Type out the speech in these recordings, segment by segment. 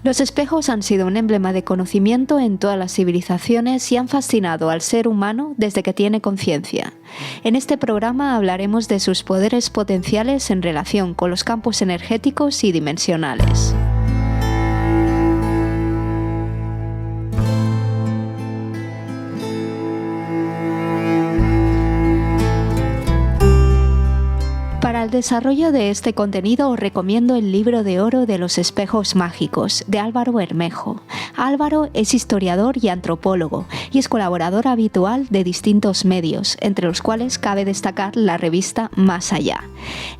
Los espejos han sido un emblema de conocimiento en todas las civilizaciones y han fascinado al ser humano desde que tiene conciencia. En este programa hablaremos de sus poderes potenciales en relación con los campos energéticos y dimensionales. Para el desarrollo de este contenido os recomiendo el libro de oro de los espejos mágicos, de Álvaro Bermejo. Álvaro es historiador y antropólogo y es colaborador habitual de distintos medios, entre los cuales cabe destacar la revista Más Allá.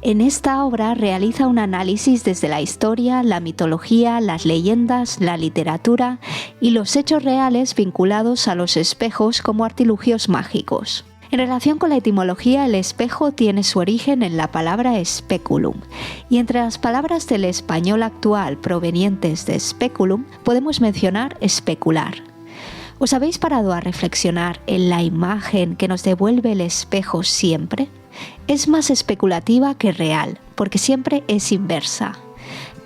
En esta obra realiza un análisis desde la historia, la mitología, las leyendas, la literatura y los hechos reales vinculados a los espejos como artilugios mágicos. En relación con la etimología, el espejo tiene su origen en la palabra speculum, y entre las palabras del español actual provenientes de speculum podemos mencionar especular. ¿Os habéis parado a reflexionar en la imagen que nos devuelve el espejo siempre? Es más especulativa que real, porque siempre es inversa.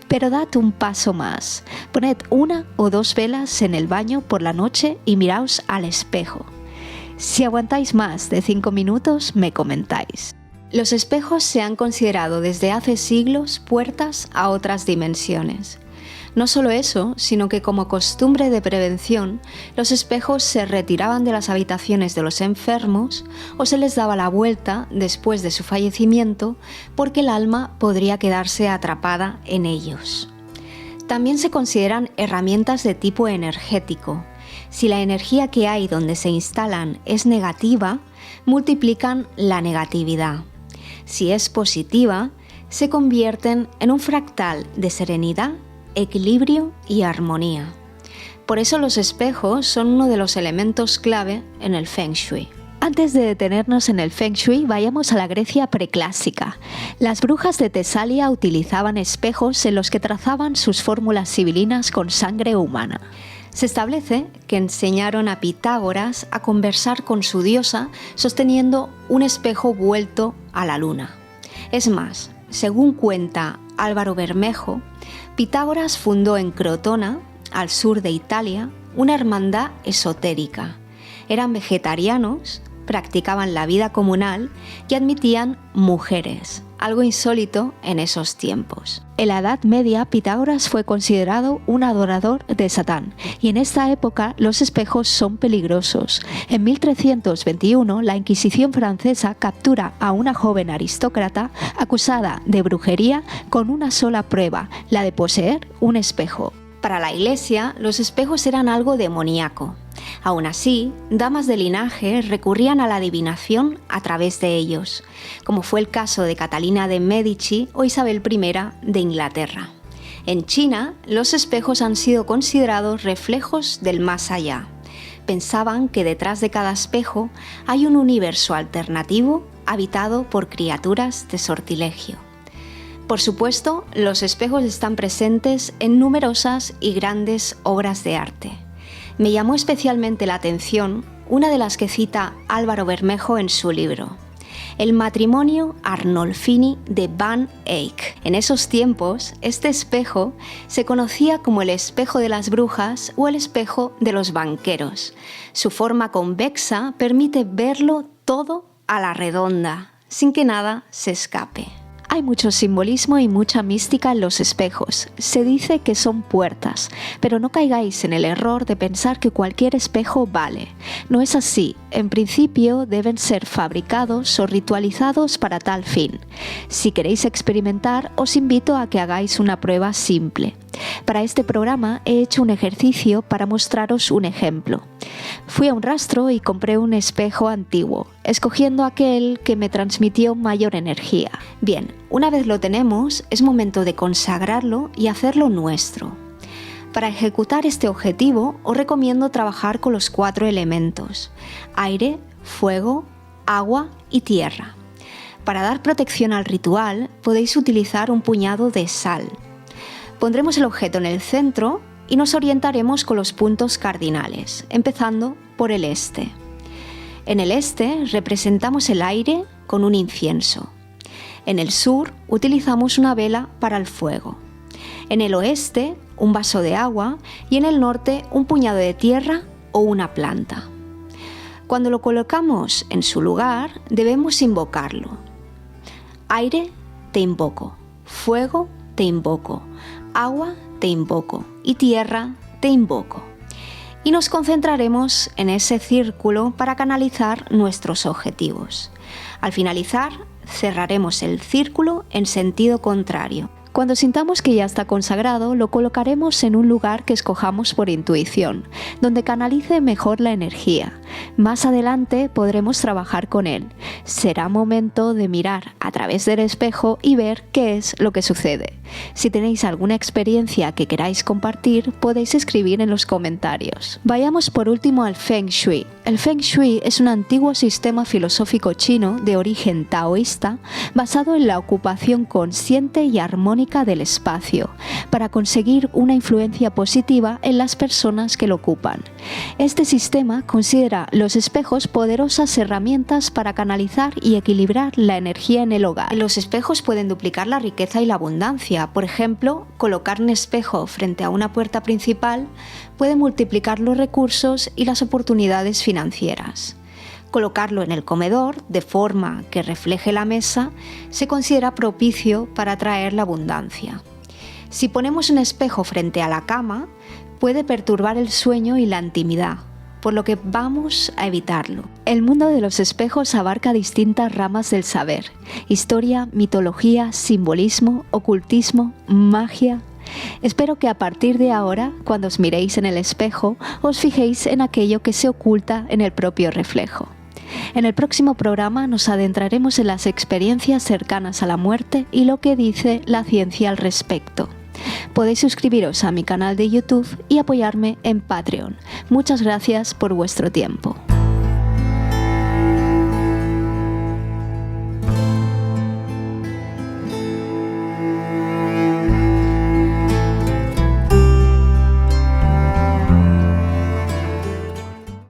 Pero dad un paso más. Poned 1 o 2 velas en el baño por la noche y miraos al espejo. Si aguantáis más de 5 minutos, me comentáis. Los espejos se han considerado desde hace siglos puertas a otras dimensiones. No solo eso, sino que como costumbre de prevención, los espejos se retiraban de las habitaciones de los enfermos o se les daba la vuelta después de su fallecimiento porque el alma podría quedarse atrapada en ellos. También se consideran herramientas de tipo energético. Si la energía que hay donde se instalan es negativa, multiplican la negatividad. Si es positiva, se convierten en un fractal de serenidad, equilibrio y armonía. Por eso los espejos son uno de los elementos clave en el Feng Shui. Antes de detenernos en el Feng Shui, vayamos a la Grecia preclásica. Las brujas de Tesalia utilizaban espejos en los que trazaban sus fórmulas sibilinas con sangre humana. Se establece que enseñaron a Pitágoras a conversar con su diosa sosteniendo un espejo vuelto a la luna. Es más, según cuenta Álvaro Bermejo, Pitágoras fundó en Crotona, al sur de Italia, una hermandad esotérica. Eran vegetarianos, practicaban la vida comunal y admitían mujeres, algo insólito en esos tiempos. En la Edad Media, Pitágoras fue considerado un adorador de Satán, y en esta época los espejos son peligrosos. En 1321, la Inquisición francesa captura a una joven aristócrata acusada de brujería con una sola prueba, la de poseer un espejo. Para la Iglesia, los espejos eran algo demoníaco. Aún así, damas de linaje recurrían a la adivinación a través de ellos, como fue el caso de Catalina de Medici o Isabel I de Inglaterra. En China, los espejos han sido considerados reflejos del más allá. Pensaban que detrás de cada espejo hay un universo alternativo habitado por criaturas de sortilegio. Por supuesto, los espejos están presentes en numerosas y grandes obras de arte. Me llamó especialmente la atención una de las que cita Álvaro Bermejo en su libro, El matrimonio Arnolfini de Van Eyck. En esos tiempos, este espejo se conocía como el espejo de las brujas o el espejo de los banqueros. Su forma convexa permite verlo todo a la redonda, sin que nada se escape. Hay mucho simbolismo y mucha mística en los espejos. Se dice que son puertas, pero no caigáis en el error de pensar que cualquier espejo vale. No es así. En principio deben ser fabricados o ritualizados para tal fin. Si queréis experimentar, os invito a que hagáis una prueba simple. Para este programa he hecho un ejercicio para mostraros un ejemplo. Fui a un rastro y compré un espejo antiguo, escogiendo aquel que me transmitió mayor energía. Bien, una vez lo tenemos, es momento de consagrarlo y hacerlo nuestro. Para ejecutar este objetivo, os recomiendo trabajar con los 4 elementos: aire, fuego, agua y tierra. Para dar protección al ritual, podéis utilizar un puñado de sal. Pondremos el objeto en el centro y nos orientaremos con los puntos cardinales, empezando por el este. En el este representamos el aire con un incienso. En el sur utilizamos una vela para el fuego. En el oeste un vaso de agua y en el norte un puñado de tierra o una planta. Cuando lo colocamos en su lugar, debemos invocarlo. Aire, te invoco. Fuego, te invoco. Agua, te invoco. Y tierra, te invoco. Y nos concentraremos en ese círculo para canalizar nuestros objetivos. Al finalizar, cerraremos el círculo en sentido contrario. Cuando sintamos que ya está consagrado, lo colocaremos en un lugar que escojamos por intuición, donde canalice mejor la energía. Más adelante podremos trabajar con él. Será momento de mirar a través del espejo y ver qué es lo que sucede. Si tenéis alguna experiencia que queráis compartir, podéis escribir en los comentarios. Vayamos por último al Feng Shui. El Feng Shui es un antiguo sistema filosófico chino de origen taoísta basado en la ocupación consciente y armónica del espacio, para conseguir una influencia positiva en las personas que lo ocupan. Este sistema considera los espejos poderosas herramientas para canalizar y equilibrar la energía en el hogar. Los espejos pueden duplicar la riqueza y la abundancia. Por ejemplo, colocar un espejo frente a una puerta principal puede multiplicar los recursos y las oportunidades financieras. Colocarlo en el comedor, de forma que refleje la mesa, se considera propicio para atraer la abundancia. Si ponemos un espejo frente a la cama, puede perturbar el sueño y la intimidad, por lo que vamos a evitarlo. El mundo de los espejos abarca distintas ramas del saber: historia, mitología, simbolismo, ocultismo, magia. Espero que a partir de ahora, cuando os miréis en el espejo, os fijéis en aquello que se oculta en el propio reflejo. En el próximo programa nos adentraremos en las experiencias cercanas a la muerte y lo que dice la ciencia al respecto. Podéis suscribiros a mi canal de YouTube y apoyarme en Patreon. Muchas gracias por vuestro tiempo.